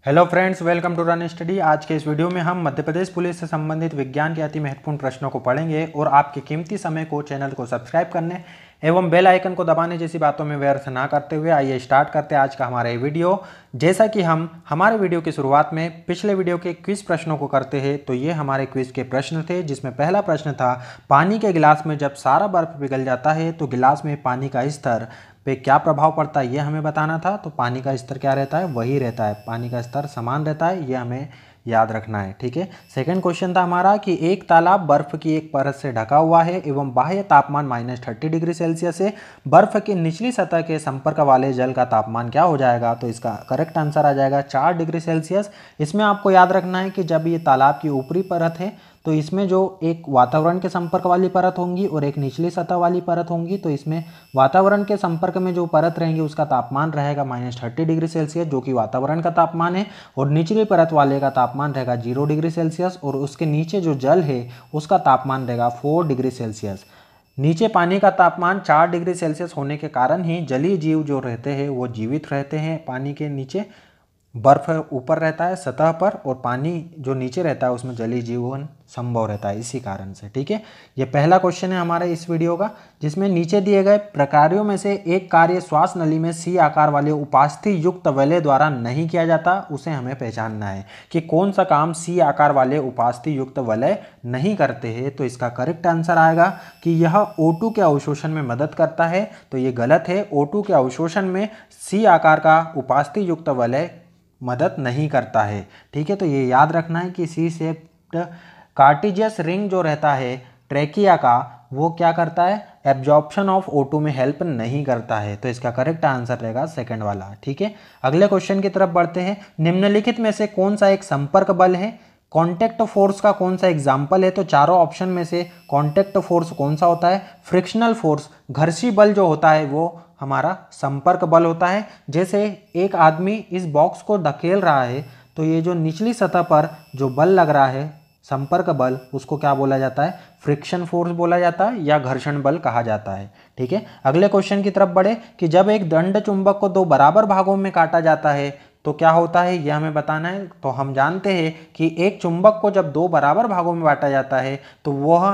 Hello friends, welcome to run study. आज के इस वीडियो में हम मध्य प्रदेश पुलिस से संबंधित विज्ञान के अति महत्वपूर्ण प्रश्नों को पढ़ेंगे और आपके कीमती समय को चैनल को सब्सक्राइब करने एवं बेल आइकन को दबाने जैसी बातों में व्यर्थ ना करते हुए आइए स्टार्ट करते हैं आज का हमारा ये वीडियो। जैसा कि हम हमारे वीडियो की शुरुआत में पिछले वीडियो के क्विज प्रश्नों को करते हैं, तो ये हमारे क्विज के प्रश्न थे, जिसमें पहला प्रश्न था पानी के गिलास में जब सारा बर्फ पिघल जाता है तो गिलास में पानी का स्तर पे क्या प्रभाव पड़ता है, ये हमें बताना था। तो पानी का स्तर क्या रहता है, वही रहता है, पानी का स्तर समान रहता है, ये हमें याद रखना है। ठीक है। सेकंड क्वेश्चन था हमारा कि एक तालाब बर्फ की एक परत से ढका हुआ है एवं बाह्य तापमान -30 डिग्री सेल्सियस है। बर्फ की निचली सतह के संपर्क वाले जल का तापमान क्या हो जाएगा, तो इसका करेक्ट आंसर आ जाएगा 4 डिग्री सेल्सियस। इसमें आपको याद रखना है कि जब ये तालाब की ऊपरी परत है तो इसमें जो एक वातावरण के संपर्क वाली परत होंगी और एक निचली सतह वाली परत होंगी, तो इसमें वातावरण के संपर्क में जो परत रहेंगी उसका तापमान रहेगा -30 डिग्री सेल्सियस, जो कि वातावरण का तापमान है, और निचली परत वाले का तापमान रहेगा 0 डिग्री सेल्सियस, और उसके नीचे जो जल है उसका तापमान रहेगा 4 डिग्री सेल्सियस। नीचे पानी का तापमान 4 डिग्री सेल्सियस होने के कारण ही जलीय जीव जो रहते हैं वो जीवित रहते हैं पानी के नीचे। बर्फ ऊपर रहता है सतह पर और पानी जो नीचे रहता है उसमें जलीय जीवन संभव रहता है, इसी कारण से। ठीक है। ये पहला क्वेश्चन है हमारे इस वीडियो का, जिसमें नीचे दिए गए प्रकारों में से एक कार्य श्वास नली में सी आकार वाले उपास्थि युक्त वलय द्वारा नहीं किया जाता, उसे हमें पहचानना है कि कौन सा काम सी आकार वाले उपास्थि युक्त वलय नहीं करते हैं। तो इसका करेक्ट आंसर आएगा कि यह O2 के अवशोषण में मदद करता है, तो ये गलत है। O2 के अवशोषण में सी आकार का उपास्थि युक्त वलय मदद नहीं करता है। ठीक है। तो ये याद रखना है कि सी शेप्ड कार्टिजियस रिंग जो रहता है ट्रेकिया का, वो क्या करता है, एब्जॉर्प्शन ऑफ O2 में हेल्प नहीं करता है। तो इसका करेक्ट आंसर रहेगा सेकंड वाला। ठीक है। अगले क्वेश्चन की तरफ बढ़ते हैं। निम्नलिखित में से कौन सा एक संपर्क बल है, कॉन्टैक्ट फोर्स का कौन सा एग्जाम्पल है। तो चारों ऑप्शन में से कॉन्टैक्ट फोर्स कौन सा होता है, फ्रिक्शनल फोर्स, घर्षी बल जो होता है वो हमारा संपर्क बल होता है। जैसे एक आदमी इस बॉक्स को धकेल रहा है तो ये जो निचली सतह पर जो बल लग रहा है संपर्क बल, उसको क्या बोला जाता है, फ्रिक्शन फोर्स बोला जाता है या घर्षण बल कहा जाता है। ठीक है। अगले क्वेश्चन की तरफ बढ़े कि जब एक दंड चुंबक को 2 बराबर भागों में काटा जाता है तो क्या होता है, यह हमें बताना है। तो हम जानते हैं कि एक चुंबक को जब 2 बराबर भागों में बांटा जाता है तो वह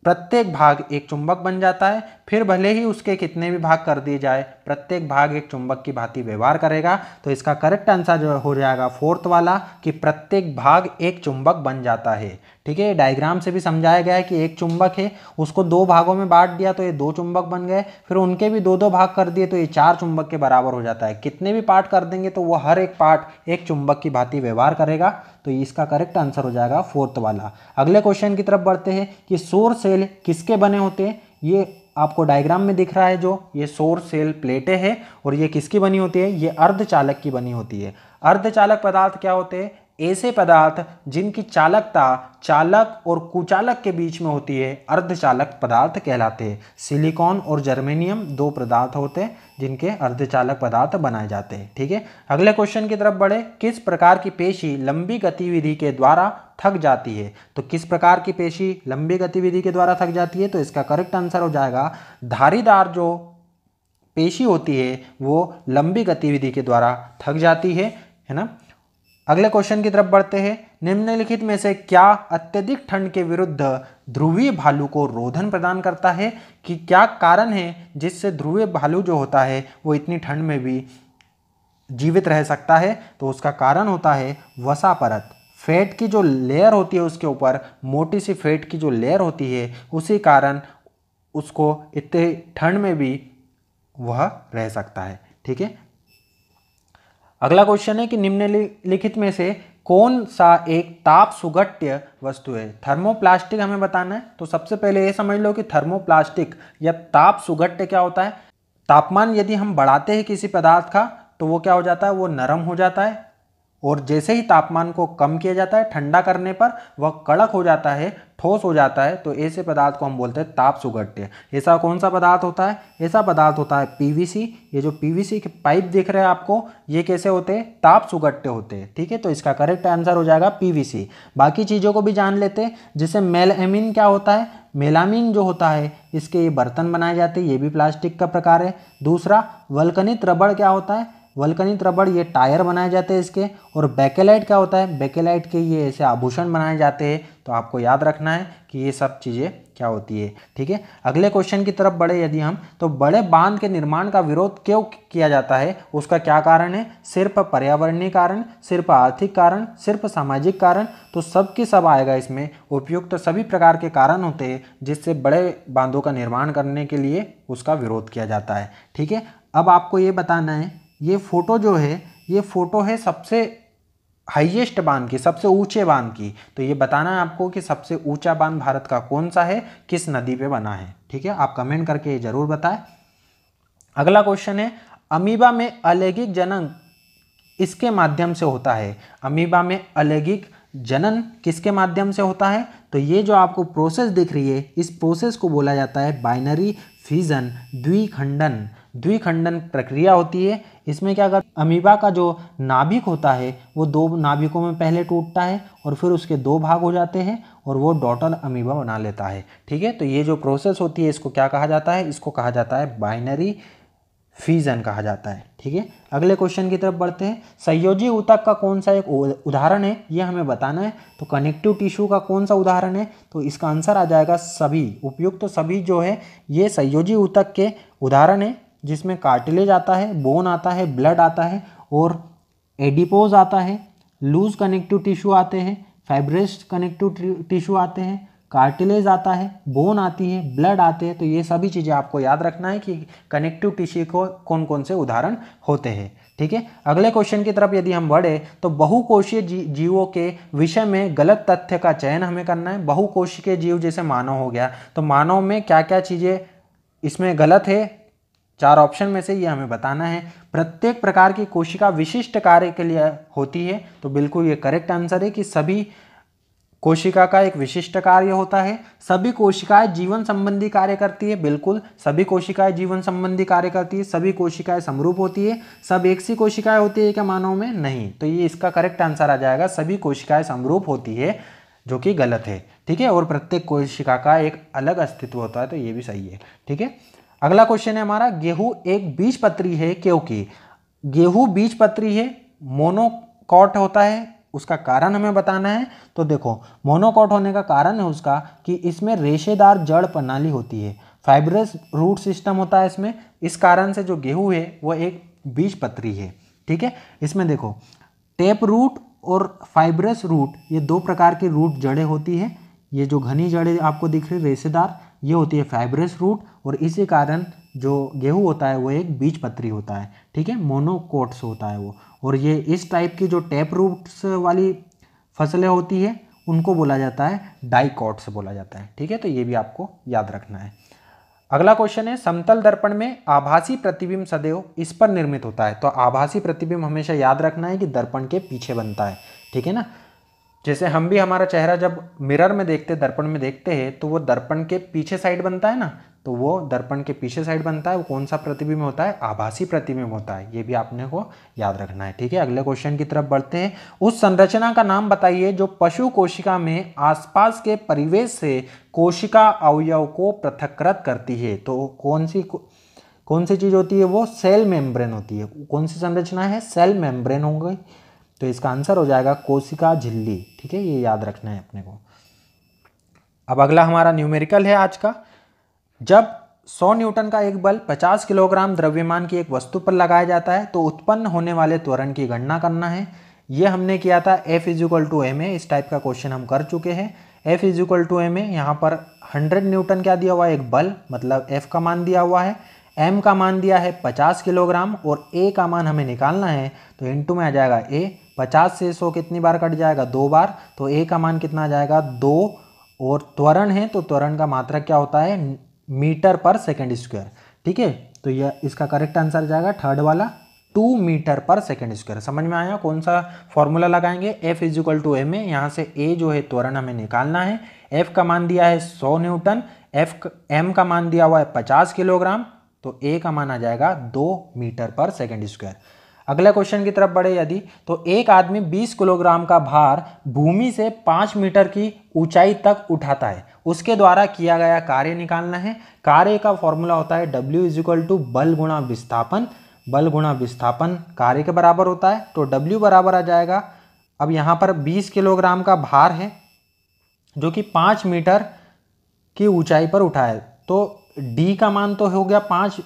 प्रत्येक भाग एक चुंबक बन जाता है। फिर भले ही उसके कितने भी भाग कर दिए जाए, प्रत्येक भाग एक चुंबक की भांति व्यवहार करेगा। तो इसका करेक्ट आंसर जो हो जाएगा फोर्थ वाला, कि प्रत्येक भाग एक चुंबक बन जाता है। ठीक है। डायग्राम से भी समझाया गया है कि एक चुंबक है, उसको 2 भागों में बांट दिया तो ये 2 चुंबक बन गए, फिर उनके भी 2-2 भाग कर दिए तो ये 4 चुंबक के बराबर हो जाता है। कितने भी पार्ट कर देंगे तो वो हर एक पार्ट एक चुंबक की भांति व्यवहार करेगा। तो इसका करेक्ट आंसर हो जाएगा फोर्थ वाला। अगले क्वेश्चन की तरफ बढ़ते हैं कि सौर सेल किसके बने होते हैं। ये आपको डायग्राम में दिख रहा है, जो ये सौर सेल प्लेटें हैं और ये किसकी बनी होती है, ये अर्धचालक की बनी होती है। अर्धचालक पदार्थ क्या होते हैं, ऐसे पदार्थ जिनकी चालकता चालक और कुचालक के बीच में होती है अर्धचालक पदार्थ कहलाते हैं। सिलिकॉन और जर्मेनियम 2 पदार्थ होते हैं जिनके अर्धचालक पदार्थ बनाए जाते हैं। ठीक है। अगले क्वेश्चन की तरफ बढ़े, किस प्रकार की पेशी लंबी गतिविधि के द्वारा थक जाती है। तो किस प्रकार की पेशी लंबी गतिविधि के द्वारा थक जाती है, तो इसका करेक्ट आंसर हो जाएगा धारीदार जो पेशी होती है वो लंबी गतिविधि के द्वारा थक जाती है ना। अगले क्वेश्चन की तरफ बढ़ते हैं। निम्नलिखित में से क्या अत्यधिक ठंड के विरुद्ध ध्रुवीय भालू को रोधन प्रदान करता है, कि क्या कारण है जिससे ध्रुवीय भालू जो होता है वो इतनी ठंड में भी जीवित रह सकता है। तो उसका कारण होता है वसा परत, फैट की जो लेयर होती है उसके ऊपर मोटी सी फैट की जो लेयर होती है, उसी कारण उसको इतने ठंड में भी वह रह सकता है। ठीक है। अगला क्वेश्चन है कि निम्नलिखित में से कौन सा एक ताप सुघट्य वस्तु है। थर्मोप्लास्टिक हमें बताना है। तो सबसे पहले ये समझ लो कि थर्मोप्लास्टिक या ताप सुघट्य क्या होता है। तापमान यदि हम बढ़ाते हैं किसी पदार्थ का तो वो क्या हो जाता है, वो नरम हो जाता है, और जैसे ही तापमान को कम किया जाता है ठंडा करने पर वह कड़क हो जाता है, ठोस हो जाता है। तो ऐसे पदार्थ को हम बोलते हैं ताप सुघट्य। ऐसा कौन सा पदार्थ होता है, ऐसा पदार्थ होता है पीवीसी। ये जो पीवीसी के पाइप दिख रहे हैं आपको, ये कैसे होते हैं, ताप सुघट्य होते हैं। ठीक है। तो इसका करेक्ट आंसर हो जाएगा पीवीसी। बाकी चीज़ों को भी जान लेते हैं, जैसे मेलामीन क्या होता है, मेलामीन जो होता है इसके ये बर्तन बनाए जाते हैं, ये भी प्लास्टिक का प्रकार है। दूसरा वल्कनित रबड़ क्या होता है, वल्कनित रबड़ ये टायर बनाए जाते हैं इसके। और बेकेलाइट क्या होता है, बेकेलाइट के ये ऐसे आभूषण बनाए जाते हैं। तो आपको याद रखना है कि ये सब चीज़ें क्या होती है। ठीक है, अगले क्वेश्चन की तरफ बढ़े यदि हम, तो बड़े बांध के निर्माण का विरोध क्यों किया जाता है, उसका क्या कारण है। सिर्फ पर्यावरणीय कारण, सिर्फ आर्थिक कारण, सिर्फ सामाजिक कारण, तो सब की सब आएगा इसमें। उपयुक्त सभी प्रकार के कारण होते हैं जिससे बड़े बांधों का निर्माण करने के लिए उसका विरोध किया जाता है। ठीक है, अब आपको ये बताना है, ये फोटो जो है ये फोटो है सबसे हाईएस्ट बांध की, सबसे ऊंचे बांध की। तो ये बताना है आपको कि सबसे ऊंचा बांध भारत का कौन सा है, किस नदी पे बना है। ठीक है, आप कमेंट करके जरूर बताएं। अगला क्वेश्चन है, अमीबा में अलैंगिक जनन इसके माध्यम से होता है। अमीबा में अलैंगिक जनन किसके माध्यम से होता है, तो ये जो आपको प्रोसेस दिख रही है, इस प्रोसेस को बोला जाता है बाइनरी फिजन, द्विखंडन। द्विखंडन प्रक्रिया होती है। इसमें क्या कर, अमीबा का जो नाभिक होता है वो दो नाभिकों में पहले टूटता है और फिर उसके दो भाग हो जाते हैं और वो डॉटर अमीबा बना लेता है। ठीक है, तो ये जो प्रोसेस होती है इसको क्या कहा जाता है, इसको कहा जाता है बाइनरी फिजन कहा जाता है। ठीक है, अगले क्वेश्चन की तरफ बढ़ते हैं। संयोजी ऊतक का कौन सा एक उदाहरण है, ये हमें बताना है। तो कनेक्टिव टिश्यू का कौन सा उदाहरण है, तो इसका आंसर आ जाएगा सभी। उपयुक्त सभी जो है ये संयोजी ऊतक के उदाहरण है, जिसमें कार्टिलेज आता है, बोन आता है, ब्लड आता है और एडिपोज आता है, लूज कनेक्टिव टिश्यू आते हैं, फाइब्रस कनेक्टिव टिश्यू आते हैं, कार्टिलेज आता है, बोन आती है, ब्लड आते हैं। तो ये सभी चीज़ें आपको याद रखना है कि कनेक्टिव टिश्यू को कौन कौन से उदाहरण होते हैं। ठीक है, अगले क्वेश्चन की तरफ यदि हम बढ़े, तो बहुकोशीय जीवों के विषय में गलत तथ्य का चयन हमें करना है। बहुकोशिकीय जीव जैसे मानव हो गया, तो मानव में क्या क्या चीज़ें इसमें गलत है, 4 ऑप्शन में से ये हमें बताना है। प्रत्येक प्रकार की कोशिका विशिष्ट कार्य के लिए होती है, तो बिल्कुल ये करेक्ट आंसर है कि सभी कोशिका का एक विशिष्ट कार्य होता है। सभी कोशिकाएं जीवन संबंधी कार्य करती है, बिल्कुल सभी कोशिकाएं जीवन संबंधी कार्य करती है। सभी कोशिकाएं समरूप होती है। सब एक सी कोशिकाएं होती है क्या मानव में, नहीं। तो ये इसका करेक्ट आंसर आ जाएगा, सभी कोशिकाएं समरूप होती है, जो कि गलत है। ठीक है, और प्रत्येक कोशिका का एक अलग अस्तित्व होता है, तो ये भी सही है। ठीक है, अगला क्वेश्चन है हमारा, गेहूं एक बीजपत्री है क्योंकि। गेहूं बीजपत्री है, मोनोकॉट होता है, उसका कारण हमें बताना है। तो देखो, मोनोकॉट होने का कारण है उसका कि इसमें रेशेदार जड़ प्रणाली होती है, फाइब्रस रूट सिस्टम होता है इसमें। इस कारण से जो गेहूं है वो एक बीजपत्री है। ठीक है, इसमें देखो टेप रूट और फाइब्रस रूट, ये 2 प्रकार की रूट जड़ें होती है। ये जो घनी जड़ें आपको दिख रही रेशेदार, ये होती है फाइब्रस रूट, और इसी कारण जो गेहूं होता है वो एक बीजपत्री होता है। ठीक है, मोनोकोट्स होता है वो। और ये इस टाइप की जो टैप रूट्स वाली फसलें होती है उनको बोला जाता है डाइकॉट्स बोला जाता है। ठीक है, तो ये भी आपको याद रखना है। अगला क्वेश्चन है, समतल दर्पण में आभासी प्रतिबिंब सदैव इस पर निर्मित होता है। तो आभासी प्रतिबिंब हमेशा याद रखना है कि दर्पण के पीछे बनता है। ठीक है ना, जैसे हम भी हमारा चेहरा जब मिरर में देखते, दर्पण में देखते हैं, तो वो दर्पण के पीछे साइड बनता है ना, तो वो दर्पण के पीछे साइड बनता है। वो कौन सा प्रतिबिंब होता है, आभासी प्रतिबिंब होता है। ये भी आपने को याद रखना है। ठीक है, अगले क्वेश्चन की तरफ बढ़ते हैं। उस संरचना का नाम बताइए जो पशु कोशिका में आसपास के परिवेश से कोशिका अवयव को पृथक्कृत करती है। तो कौन सी चीज होती है, वो सेल मेम्ब्रेन होती है। कौन सी संरचना है, सेल मेम्ब्रेन हो गई। तो इसका आंसर हो जाएगा कोशिका झिल्ली। ठीक है, ये याद रखना है अपने को। अब अगला हमारा न्यूमेरिकल है आज का। जब 100 न्यूटन का एक बल 50 किलोग्राम द्रव्यमान की एक वस्तु पर लगाया जाता है तो उत्पन्न होने वाले त्वरण की गणना करना है। ये हमने किया था F = ma। इस टाइप का क्वेश्चन हम कर चुके हैं। F = ma, यहाँ पर 100 न्यूटन क्या दिया हुआ है, एक बल, मतलब F का मान दिया हुआ है, M का मान दिया है 50 किलोग्राम और A का मान हमें निकालना है। तो इनटू में आ जाएगा A, 50 से 100 कितनी बार कट जाएगा, 2 बार। तो A का मान कितना आ जाएगा, 2। और त्वरण है तो त्वरण का मात्रक क्या होता है, मीटर पर सेकेंड स्क्वायर। ठीक है, तो यह इसका करेक्ट आंसर जाएगा थर्ड वाला, 2 मीटर पर सेकेंड स्क्वायर। समझ में आया कौन सा फॉर्मूला लगाएंगे, F = ma। यहाँ से A जो है त्वरण हमें निकालना है। F का मान दिया है 100 न्यूटन, M का मान दिया हुआ है 50 किलोग्राम, तो A का मान आ जाएगा 2 मीटर पर सेकेंड स्क्वायर। अगले क्वेश्चन की तरफ बढ़े यदि, तो एक आदमी 20 किलोग्राम का भार भूमि से 5 मीटर की ऊंचाई तक उठाता है। उसके द्वारा किया गया कार्य निकालना है। कार्य का फॉर्मूला होता है W = बल गुणा विस्थापन बल गुणा विस्थापन कार्य के बराबर होता है। तो W बराबर आ जाएगा, अब यहाँ पर 20 किलोग्राम का भार है जो कि 5 मीटर की ऊंचाई पर उठा है। तो D का मान तो हो गया 5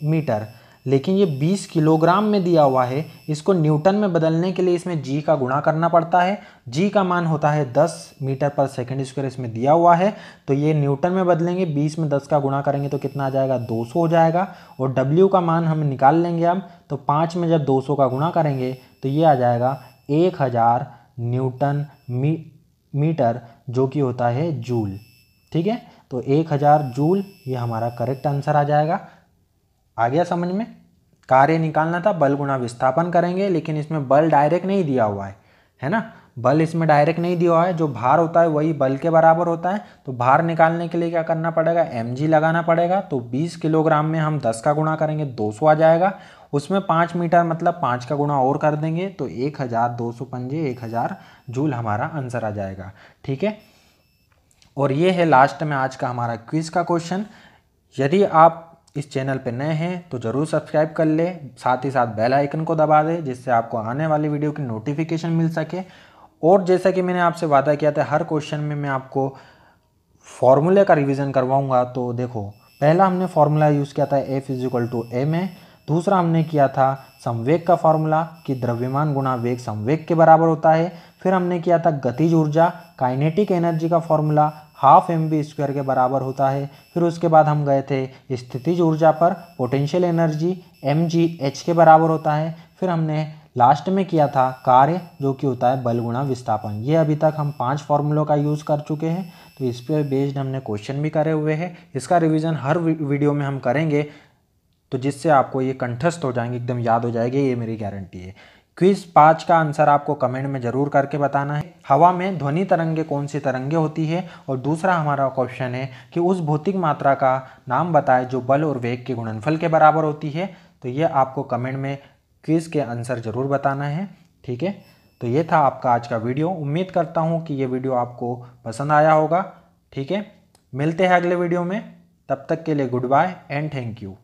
मीटर, लेकिन ये 20 किलोग्राम में दिया हुआ है, इसको न्यूटन में बदलने के लिए इसमें G का गुणा करना पड़ता है। G का मान होता है 10 मीटर पर सेकंड स्क्वायर इसमें दिया हुआ है, तो ये न्यूटन में बदलेंगे, 20 में 10 का गुणा करेंगे तो कितना आ जाएगा, 200 हो जाएगा। और W का मान हम निकाल लेंगे अब, तो 5 में जब 200 का गुणा करेंगे तो ये आ जाएगा 1000 न्यूटन मीटर, जो कि होता है जूल। ठीक है, तो 1000 जूल ये हमारा करेक्ट आंसर आ जाएगा। आ गया समझ में? कार्य निकालना था, बल गुणा विस्थापन करेंगे, लेकिन इसमें बल डायरेक्ट नहीं दिया हुआ है ना, बल इसमें डायरेक्ट नहीं दिया हुआ है। जो भार होता है वही बल के बराबर होता है। तो भार निकालने के लिए क्या करना पड़ेगा, mg लगाना पड़ेगा। तो 20 किलोग्राम में हम 10 का गुणा करेंगे, 200 आ जाएगा। उसमें 5 मीटर मतलब 5 का गुणा और कर देंगे तो 1000, 200 पंजे 1000 जूल हमारा आंसर आ जाएगा। ठीक है, और ये है लास्ट में आज का हमारा क्विज का क्वेश्चन। यदि आप इस चैनल पे नए हैं तो ज़रूर सब्सक्राइब कर ले, साथ ही साथ बेल आइकन को दबा दे, जिससे आपको आने वाली वीडियो की नोटिफिकेशन मिल सके। और जैसा कि मैंने आपसे वादा किया था, हर क्वेश्चन में मैं आपको फॉर्मूले का रिवीजन करवाऊंगा। तो देखो, पहला हमने फॉर्मूला यूज़ किया था F = m है। दूसरा हमने किया था संवेग का फॉर्मूला कि द्रव्यमान गुणा वेग संवेग के बराबर होता है। फिर हमने किया था गतिज ऊर्जा काइनेटिक एनर्जी का फॉर्मूला 12 mv² के बराबर होता है। फिर उसके बाद हम गए थे स्थितिज ऊर्जा पर, पोटेंशियल एनर्जी mgh के बराबर होता है। फिर हमने लास्ट में किया था कार्य, जो कि होता है बल गुणा विस्थापन। ये अभी तक हम 5 फॉर्मूलों का यूज़ कर चुके हैं, तो इस पर बेस्ड हमने क्वेश्चन भी करे हुए हैं। इसका रिवीजन हर वीडियो में हम करेंगे, तो जिससे आपको ये कंठस्थ हो जाएंगे, एकदम याद हो जाएगी, ये मेरी गारंटी है। क्विज 5 का आंसर आपको कमेंट में जरूर करके बताना है। हवा में ध्वनि तरंगे कौन सी तरंगे होती है? और दूसरा हमारा क्वेश्चन है कि उस भौतिक मात्रा का नाम बताएं जो बल और वेग के गुणनफल के बराबर होती है। तो ये आपको कमेंट में क्विज के आंसर जरूर बताना है। ठीक है, तो ये था आपका आज का वीडियो। उम्मीद करता हूँ कि ये वीडियो आपको पसंद आया होगा। ठीक है, मिलते हैं अगले वीडियो में, तब तक के लिए good bye and thank you.